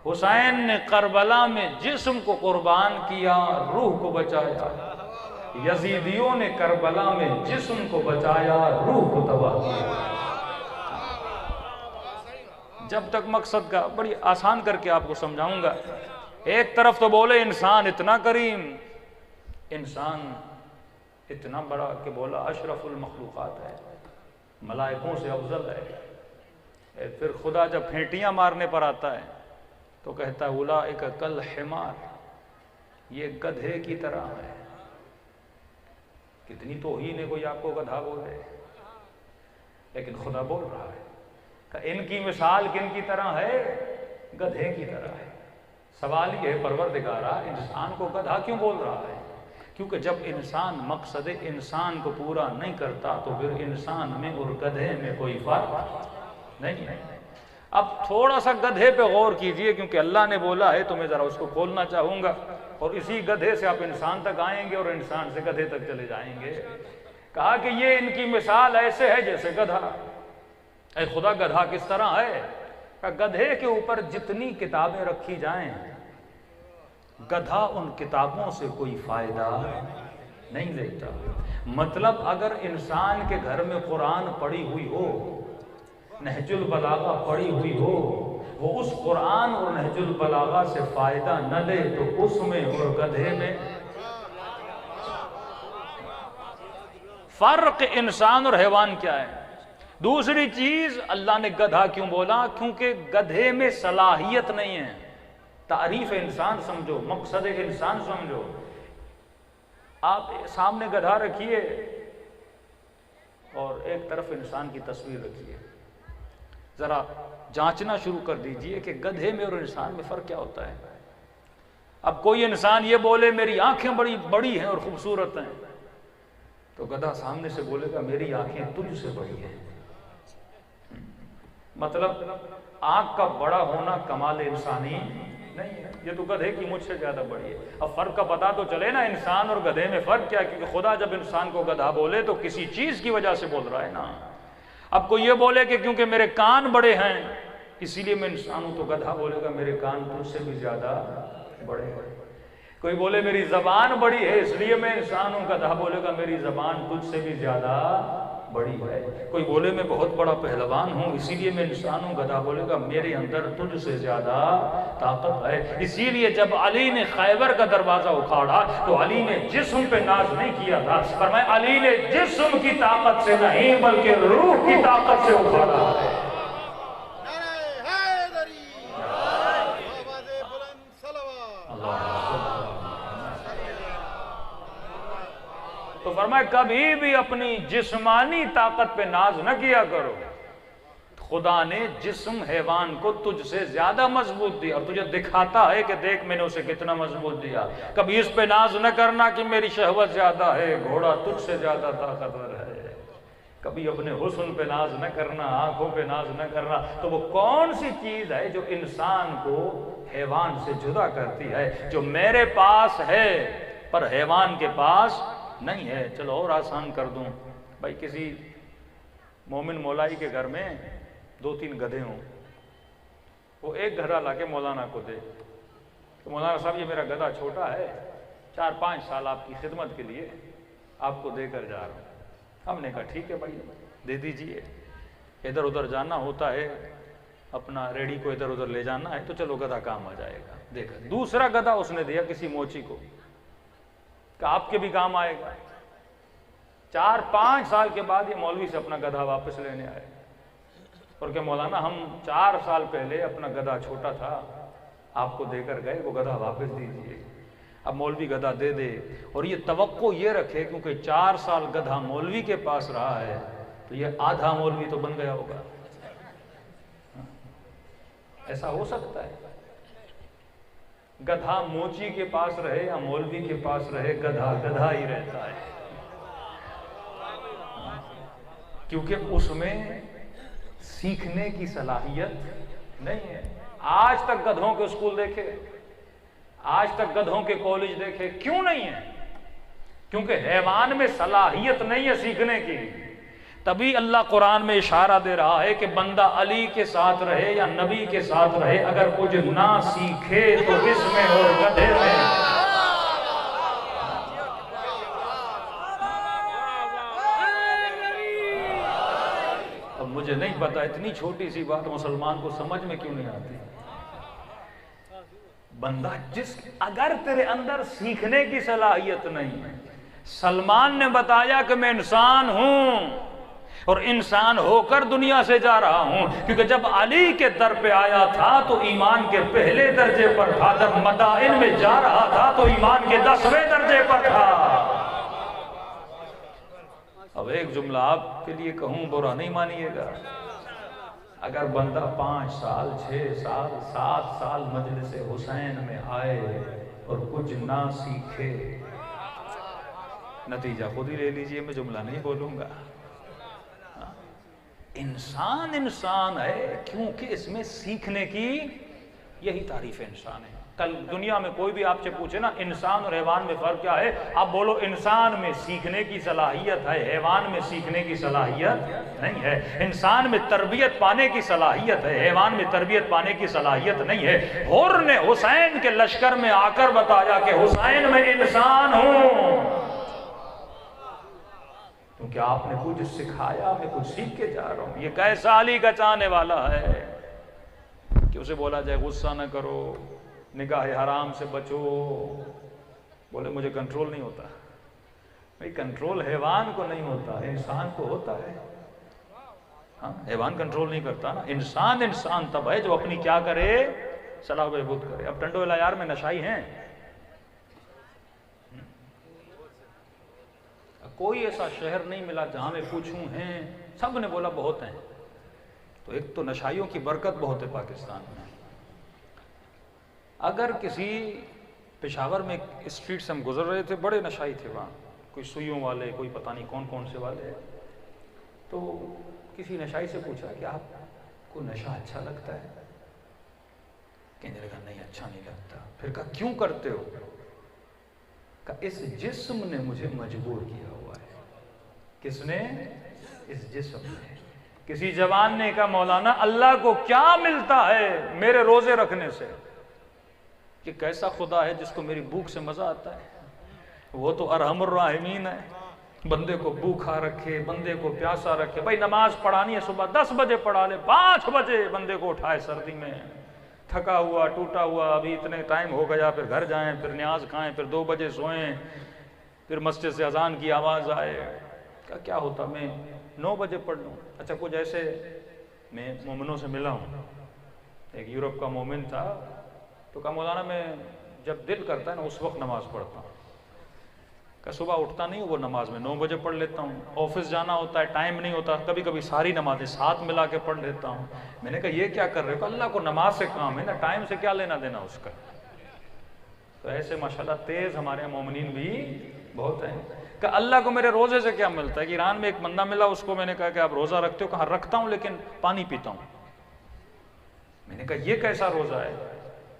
حسین نے کربلا میں جسم کو قربان کیا، روح کو بچایا۔ یزیدیوں نے کربلا میں جسم کو بچایا، روح کو تباہ کیا۔ جب تک مقصد کا بڑی آسان کر کے آپ کو سمجھاؤں گا۔ ایک طرف تو بولے انسان اتنا کریم، انسان اتنا بڑا کہ بولا اشرف المخلوقات ہے، ملائکوں سے افضل ہے۔ پھر خدا جب پھینٹیاں مارنے پر آتا ہے تو کہتا ہے اولئک کالحمار، یہ گدھے کی طرح ہے۔ کتنی توہین ہے کوئی آپ کو گدھا بولے، لیکن خدا بول رہا ہے کہ ان کی مثال کن کی طرح ہے؟ گدھے کی طرح ہے۔ سوال یہ ہے پروردگارا انسان کو گدھا کیوں بول رہا ہے؟ کیونکہ جب انسان مقصد انسان کو پورا نہیں کرتا تو پھر انسان میں اور گدھے میں کوئی فرق نہیں ہے۔ اب تھوڑا سا گدھے پہ غور کیجئے، کیونکہ اللہ نے بولا ہے تو میں ذرا اس کو کھولنا چاہوں گا، اور اسی گدھے سے آپ انسان تک آئیں گے اور انسان سے گدھے تک چلے جائیں گے۔ کہا کہ یہ ان کی مثال ایسے ہے جیسے گدھا۔ اے خدا گدھا کس طرح ہے؟ کہ گدھے کے اوپر جتنی کتابیں رکھی جائیں، گدھا ان کتابوں سے کوئی فائدہ نہیں لیتا۔ مطلب اگر انسان کے گھر میں قرآن پڑھی ہوئی ہو، نہج البلاغہ پڑھی ہوئی ہو، وہ اس قرآن اور نہج البلاغہ سے فائدہ نہ لے تو اس میں اور گدھے میں فرق انسان اور حیوان کیا ہے؟ دوسری چیز اللہ نے گدھا کیوں بولا؟ کیونکہ گدھے میں صلاحیت نہیں ہے۔ تعریف انسان سمجھو، مقصد انسان سمجھو۔ آپ سامنے گدھا رکھیے اور ایک طرف انسان کی تصویر رکھیے، ذرا جانچنا شروع کر دیجئے کہ گدھے میں اور انسان میں فرق کیا ہوتا ہے۔ اب کوئی انسان یہ بولے میری آنکھیں بڑی بڑی ہیں اور خوبصورت ہیں، تو گدھا سامنے سے بولے گا میری آنکھیں تجھ سے بڑی ہیں۔ مطلب آنکھ کا بڑا ہونا کمال انسانی نہیں ہے، یہ تو گدھے کی مجھ سے زیادہ بڑی ہے۔ اب فرق کا پتہ تو چلے نا، انسان اور گدھے میں فرق کیا؟ کیونکہ خدا جب انسان کو گدھا بولے تو کسی چیز کی وجہ سے بول رہا ہے نا۔ اب کوئی یہ بولے کہ کیونکہ میرے کان بڑے ہیں اسی لیے میں انسان ہوں، تو گدھا بولے گا میرے کان تجھ سے بھی زیادہ بڑے ہیں۔ کوئی بولے میری زبان بڑی ہے اس لیے میں انسان ہوں، گدھا بولے گا میری زبان تجھ سے بھی زیادہ بڑی ہے۔ کوئی بولے میں بہت بڑا پہلوان ہوں اسی لیے میں انسان ہوں، گدھا بولے گا میرے اندر تجھ سے زیادہ طاقت ہے۔ اسی لیے جب علی نے خیبر کا دروازہ اکھاڑا تو علی نے جسم پہ ناز نہیں کیا تھا، فرمایا علی نے جسم کی طاقت سے نہیں بلکہ روح کی طاقت سے اکھاڑا ہے۔ تو فرمایا کبھی بھی اپنی جسمانی طاقت پہ ناز نہ کیا کرو، خدا نے جسم حیوان کو تجھ سے زیادہ مضبوط دیا اور تجھے دکھاتا ہے کہ دیکھ میں نے اسے کتنا مضبوط دیا۔ کبھی اس پہ ناز نہ کرنا کہ میری شہوت زیادہ ہے، گھوڑا تجھ سے زیادہ طاقتور ہے۔ کبھی اپنے حسن پہ ناز نہ کرنا، آنکھوں پہ ناز نہ کرنا۔ تو وہ کون سی چیز ہے جو انسان کو حیوان سے جدا کرتی ہے؟ جو میرے پاس ہے پر حیوان کے پاس نہیں ہے۔ چلو اور آسان کر دوں، بھائی کسی مومن مولائی کے گھر میں 2-3 گدھے ہوں، وہ ایک گدھا لا کے مولانا کو دے کہ مولانا صاحب یہ میرا گدھا چھوٹا ہے، 4-5 سال آپ کی خدمت کے لیے آپ کو دے کر جا رہا ہوں۔ ہم نے کہا ٹھیک ہے بھائی دے دیجئے، ادھر ادھر جانا ہوتا ہے، اپنا ریڑھی کو ادھر ادھر لے جانا ہے تو چلو گدھا کام آ جائے گا۔ دیکھا دوسرا گدھا اس نے دیا کسی موچی کو کہ آپ کے بھی کام آئے گا۔ 4-5 سال کے بعد یہ مولوی سے اپنا گدھا واپس لینے آئے اور کہ مولانا ہم 4 سال پہلے اپنا گدھا چھوٹا تھا آپ کو دے کر گئے، وہ گدھا واپس دیجئے۔ اب مولوی گدھا دے دے اور یہ توقع یہ رکھے کیونکہ 4 سال گدھا مولوی کے پاس رہا ہے تو یہ آدھا مولوی تو بن گیا ہوگا۔ ایسا ہو سکتا ہے؟ گدھا موچی کے پاس رہے یا مولوی کے پاس رہے، گدھا گدھا ہی رہتا ہے، کیونکہ اس میں سیکھنے کی صلاحیت نہیں ہے۔ آج تک گدھوں کے اسکول دیکھے، آج تک گدھوں کے کالج دیکھے، کیوں نہیں ہے؟ کیونکہ حیوان میں صلاحیت نہیں ہے سیکھنے کی۔ تبھی اللہ قرآن میں اشارہ دے رہا ہے کہ بندہ علی کے ساتھ رہے یا نبی کے ساتھ رہے، اگر کچھ نہ سیکھے تو اس میں اور گدھے میں۔ اب مجھے نہیں پتا اتنی چھوٹی سی بات مسلمان کو سمجھ میں کیوں نہیں آتی۔ بندہ اگر تیرے اندر سیکھنے کی صلاحیت نہیں ہے، سلمان نے بتایا کہ میں انسان ہوں اور انسان ہو کر دنیا سے جا رہا ہوں، کیونکہ جب علی کے در پہ آیا تھا تو ایمان کے پہلے درجے پر تھا، جب مدائن میں جا رہا تھا تو ایمان کے 10ویں درجے پر تھا۔ اب ایک جملہ آپ کے لیے کہوں، برا نہیں مانیے گا، اگر بندہ 5 سال 6 سال 7 سال مجلس حسین میں آئے اور کچھ نہ سیکھے، نتیجہ خود ہی لے لیجئے، میں جملہ نہیں بولوں گا۔ انسان ہے کیونکہ اس میں سیکھنے کی یہی تعریف انسان ہے۔ کل دنیا میں کوئی بھی آپ سے پوچھے نا انسان اور حیوان میں فرق کیا ہے، آپ بولو انسان میں سیکھنے کی صلاحیت ہے، حیوان میں سیکھنے کی صلاحیت نہیں ہے۔ انسان میں تربیت پانے کی صلاحیت ہے، حیوان میں تربیت پانے کی صلاحیت نہیں ہے۔ حر نے حسین کے لشکر میں آ کر بتایا کہ حسین میں انسان ہوں، کیونکہ آپ نے کچھ سکھایا، میں کچھ سیکھ کے جا رہا ہوں۔ یہ کیسا علی کا چاہنے والا ہے کہ اسے بولا جائے غصہ نہ کرو، نگاہ حرام سے بچو، بولے مجھے کنٹرول نہیں ہوتا۔ بھئی کنٹرول حیوان کو نہیں ہوتا ہے، انسان کو ہوتا ہے۔ ہاں حیوان کنٹرول نہیں کرتا نا، انسان تب ہے جو اپنی کیا کرے، صلاح و بہبود کرے۔ اب ٹنڈو العیار میں نشائی ہیں، کوئی ایسا شہر نہیں ملا جہاں میں پوچھوں ہیں، سب نے بولا بہت ہیں۔ تو ایک تو نشائیوں کی برکت بہت ہے پاکستان میں۔ اگر کسی پشاور میں اسٹریٹ سے ہم گزر رہے تھے، بڑے نشائی تھے وہاں، کوئی سوئیوں والے، کوئی پتہ نہیں کون کون سے والے، تو کسی نشائی سے پوچھا کہ آپ کو نشہ اچھا لگتا ہے؟ کہنے لگا نہیں اچھا نہیں لگتا۔ پھر کہا کیوں کرتے ہو؟ کہا اس جسم نے مجھے مجبور کیا ہوا ہے۔ کس نے؟ اس جسم نے۔ کسی جوان نے کہا مولانا اللہ کو کیا ملتا ہے میرے روزے رکھنے سے؟ کہ کیسا خدا ہے جس کو میری بھوک سے مزہ آتا ہے؟ وہ تو ارحم الراحمین ہے، بندے کو بھوکا رکھے، بندے کو پیاسا رکھے۔ بھائی نماز پڑھانی ہے صبح 10 بجے پڑھا لے، 5 بجے بندے کو اٹھائے سردی میں، تھکا ہوا ٹوٹا ہوا، ابھی اتنے ٹائم ہو گیا، پھر گھر جائیں، پھر نیاز کھائیں، پھر 2 بجے سوئیں، پھر مسجد سے اذان کی آواز آئے۔ کیا ہوتا میں 9 بجے پڑھ لوں؟ اچھا کچھ ایسے میں مومنوں سے ملا ہوں، ایک یورپ کا مومن تھا، تو کہا مولانا میں جب دل کرتا ہے نا اس وقت نماز پڑھتا ہوں۔ کہ صبح اٹھتا نہیں ہوں وہ نماز میں 9 بجے پڑھ لیتا ہوں، آفس جانا ہوتا ہے ٹائم نہیں ہوتا، کبھی کبھی ساری نمازیں ساتھ ملا کے پڑھ لیتا ہوں۔ میں نے کہا یہ کیا کر رہے ہو؟ کہ اللہ کو نماز سے کام ہے نا، ٹائم سے کیا لینا دینا اس کا۔ تو ایسے ماشاءاللہ تیز ہمارے مومنین بھی بہت ہیں۔ کہ اللہ کو میرے روزے سے کیا ملتا ہے؟ کہ ایران میں ایک بندہ ملا، اس کو میں نے کہا کہ آپ روزہ رکھتے ہو؟ کہا رکھتا ہوں لیکن پانی پیتا ہوں۔ میں نے کہا یہ کیسا روزہ ہے؟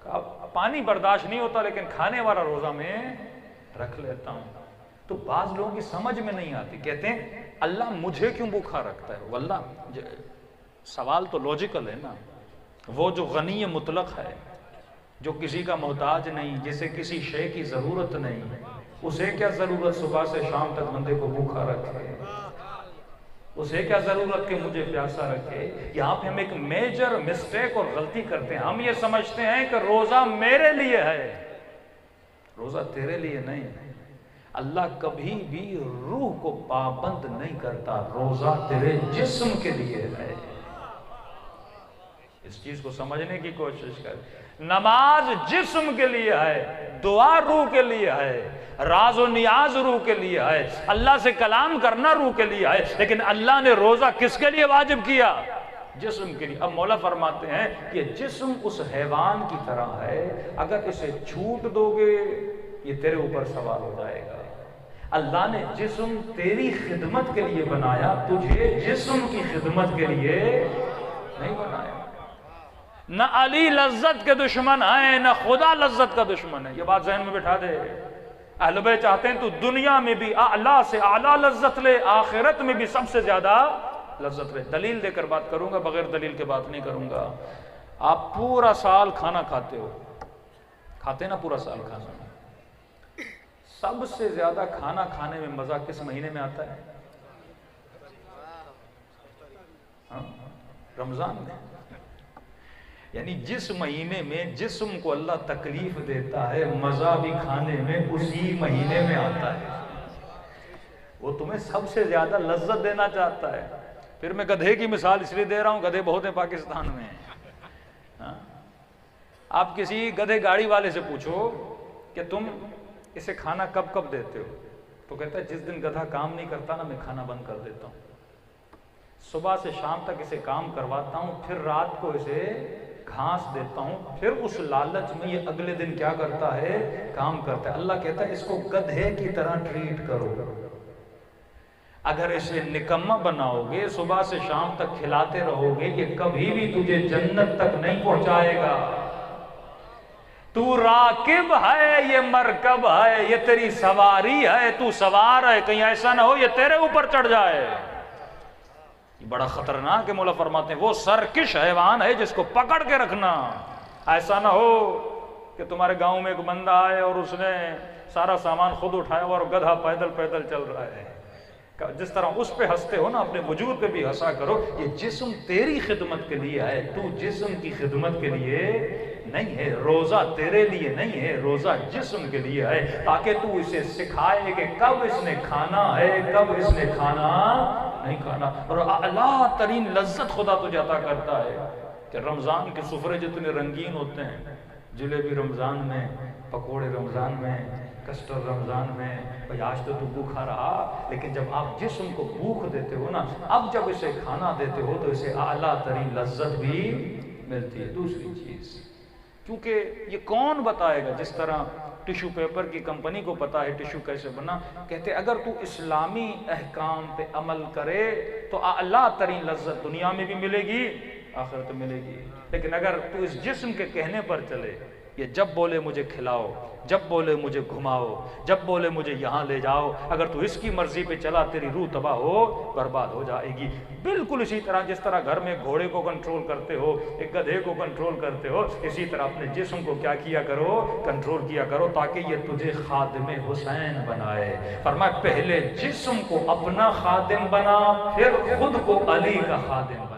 کہا پانی برداشت نہیں ہوتا لیکن کھانے والا روزہ میں رکھ لیتا ہوں۔ تو بعض لوگوں کی سمجھ میں نہیں آتی، کہتے ہیں اللہ مجھے کیوں بھوکا رکھتا ہے؟ واللہ سوال تو لاجیکل ہے نا، وہ جو غنی مطلق ہے، جو کسی کا محتاج نہیں، جسے کسی شے کی ضرورت نہیں، اسے کیا ضرورت صبح سے شام تک بندے کو بھوکا رکھے؟ اسے کیا ضرورت کہ مجھے پیاسا رکھے؟ یہاں پہ ہم ایک میجر مسٹیک اور غلطی کرتے ہیں، ہم یہ سمجھتے ہیں کہ روزہ میرے لیے ہے، روزہ تیرے لیے نہیں۔ اللہ کبھی بھی روح کو پابند نہیں کرتا، روزہ تیرے جسم کے لیے ہے۔ اس چیز کو سمجھنے کی کوشش کر۔ نماز جسم کے لیے ہے، دعا روح کے لیے ہے، راز و نیاز روح کے لیے ہے، اللہ سے کلام کرنا روح کے لیے ہے، لیکن اللہ نے روزہ کس کے لیے واجب کیا؟ جسم کے لیے۔ اب مولا فرماتے ہیں کہ جسم اس حیوان کی طرح ہے، اگر اسے چھوٹ دو گے یہ تیرے اوپر سوار ہو جائے گا۔ اللہ نے جسم تیری خدمت کے لیے بنایا، تجھے جسم کی خدمت کے لیے نہیں بنایا۔ نہ علی لذت کے دشمن ہیں، نہ خدا لذت کا دشمن ہے، یہ بات ذہن میں بٹھا دے۔ اہل بیت چاہتے ہیں تو دنیا میں بھی اعلیٰ سے اعلیٰ لذت لے، آخرت میں بھی سب سے زیادہ لذت لے۔ دلیل دے کر بات کروں گا، بغیر دلیل کے بات نہیں کروں گا۔ آپ پورا سال کھانا کھاتے ہو، کھاتے نا پورا سال کھانا، سب سے زیادہ کھانا کھانے میں مزہ کس مہینے میں آتا ہے؟ رمضان میں۔ یعنی جس مہینے میں جسم کو اللہ تکلیف دیتا ہے، مزہ بھی کھانے میں اسی مہینے میں آتا ہے۔ وہ تمہیں سب سے زیادہ لذت دینا چاہتا ہے۔ پھر میں گدھے کی مثال اس لیے دے رہا ہوں، گدھے بہت ہیں پاکستان میں۔ آپ کسی گدھے گاڑی والے سے پوچھو کہ تم اسے کھانا کب کب دیتے ہو، تو کہتا ہے جس دن گدھا کام نہیں کرتا نا میں کھانا بند کر دیتا ہوں، صبح سے شام تک اسے کام کرواتا ہوں، پھر رات کو اسے گھاس دیتا ہوں، پھر اس لالچ میں یہ اگلے دن کیا کرتا ہے؟ کام کرتا ہے۔ اللہ کہتا ہے اس کو گدھے کی طرح ٹریٹ کرو۔ اگر اسے نکمہ بناؤ گے، صبح سے شام تک کھلاتے رہو گے، یہ کبھی بھی تجھے جنت تک نہیں پہنچائے گا۔ تو راکب ہے، یہ مرکب ہے، یہ تیری سواری ہے، تو سوار ہے، کہیں ایسا نہ ہو یہ تیرے اوپر چڑھ جائے۔ یہ بڑا خطرناک ہے۔ مولا فرماتے ہیں وہ سرکش حیوان ہے جس کو پکڑ کے رکھنا، ایسا نہ ہو کہ تمہارے گاؤں میں ایک بندہ آئے اور اس نے سارا سامان خود اٹھایا اور گدھا پیدل پیدل چل رہا ہے۔ جس طرح اس پہ ہنستے ہو نا، اپنے وجود پہ بھی ہنسا کرو۔ یہ جسم تیری خدمت کے لیے ہے، تو جسم کی خدمت کے لیے نہیں ہے۔ روزہ تیرے لیے نہیں ہے، روزہ جسم کے لیے ہے، تاکہ تو اسے سکھائے کہ کب اس نے کھانا ہے، کب اس نے کھانا نہیں کھانا۔ اور اعلیٰ ترین لذت خدا تجھے عطا کرتا ہے کہ رمضان کے سفرے جتنے رنگین ہوتے ہیں، جلیبی رمضان میں، پکوڑے رمضان میں، کسٹر رمضان میں، بھئی آج تو بھوکا رہا، لیکن جب آپ جسم کو بھوک دیتے ہو نا، اب جب اسے کھانا دیتے ہو تو اسے اعلیٰ ترین لذت بھی ملتی ہے۔ دوسری چیز، کیونکہ یہ کون بتائے گا؟ جس طرح ٹیشو پیپر کی کمپنی کو پتا ہے ٹیشو کیسے بنا، کہتے اگر تو اسلامی احکام پہ عمل کرے تو اعلیٰ ترین لذت دنیا میں بھی ملے گی، آخرت میں ملے گی۔ لیکن اگر تو اس جسم کے کہنے پر چلے، یہ جب بولے مجھے کھلاؤ، جب بولے مجھے گھماؤ، جب بولے مجھے یہاں لے جاؤ، اگر تو اس کی مرضی پہ چلا تیری روح تباہ ہو، برباد ہو جائے گی۔ بالکل اسی طرح جس طرح گھر میں گھوڑے کو کنٹرول کرتے ہو، ایک گدھے کو کنٹرول کرتے ہو، اسی طرح اپنے جسم کو کیا کیا کرو؟ کنٹرول کیا کرو، تاکہ یہ تجھے خادم حسین بنائے۔ فرمایا پہلے جسم کو اپنا خادم بنا، پھر خود کو علی کا خادم بنا۔